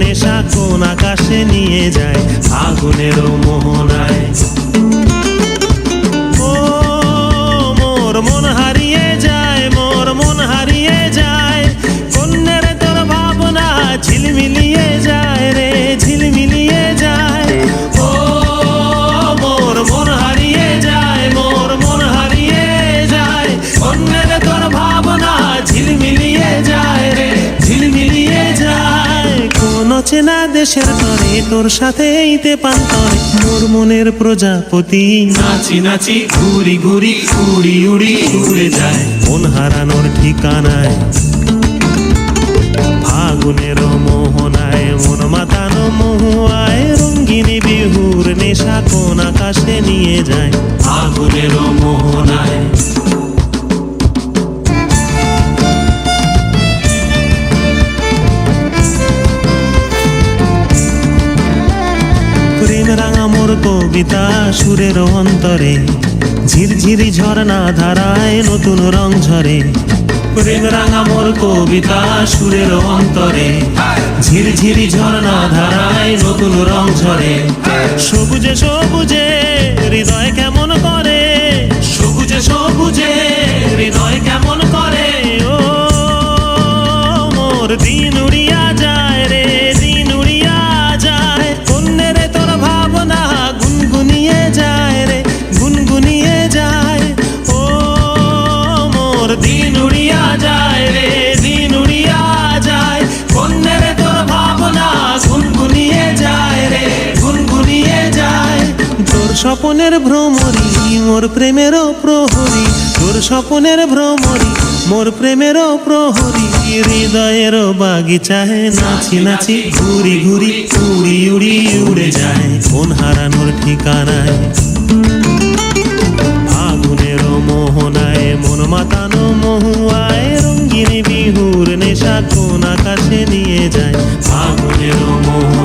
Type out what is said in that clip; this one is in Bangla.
নেশা কোন আকাশে নিয়ে যায় ফাগুনেরও মোহনায়। ও মোর মন হারিয়ে যায়, মোর মন হারিয়ে যায়, কন্যের তোর ভাবনা ঝিলমিলিয়ে যায় রে, ঝিলমিলিয়ে যায়। ও মোর মন হারিয়ে যায়, মোর মন হারিয়ে যায়, কন্যের তোর ভাবনা ঝিলমিলিয়ে যায় রে, ঝিলমিলিয়ে যায়। কোন চেনা দেশের তরে তোর সাথে এইতে পান্তরে মোর মনের প্রজাপতি নাচি নাচি ঘুরি ঘুরি উড়ি উড়ি উড়ে যায় মন হারানোর ঠিকানায়। ফাগুনের মোহনায় মন মাতানো মহুয়ায়, রঙ্গিনী বিহুর নেশা কোন আকাশে নিয়ে যায় ফাগুনের মোহনায়। প্রেম রাঙা মোর কবিতা সুরের অন্তরে, ঝিরঝিরি ঝর্ণা ধারায় নতুন রং ঝরে। প্রেম রাঙা মোর কবিতা সুরের অন্তরে, ঝিরঝিরি ঝর্ণা ধারায় নতুন রং ঝরে। সবুজে সবুজে হৃদয় কেমন করে, সবুজে সবুজে হৃদয় কেমন করে। ও মোর দিন উড়িয়া যায় রে, দিন উড়িয়া যায়, কন্যের তোর ভাবনা গুনগুনিয়ে যায় রে, গুনগুনিয়ে যায়। ও মোর দিন উড়িয়া যায় রে, দিন উড়িয়া যায়, কন্যের তোর ভাবনা গুনগুনিয়ে যায় রে, গুনগুনিয়ে যায়। তোর স্বপনের ভ্রমরি মোর প্রেমেরও প্রহরী, তোর স্বপনের ভ্রমরি মোর প্রেমেরও প্রহরী। হৃদয়ের বাগিচায় নাচি নাচি ঘুরি ঘুরি উড়ি উড়ি উড়ে যায় মন হারানোর ঠিকানায়। ফাগুনের মোহনায় মন মাতানো মহুয়ায়, রঙ্গিনী বিহুর নেশা কোন আকাশে নিয়ে যায় ফাগুনের মোহনায়।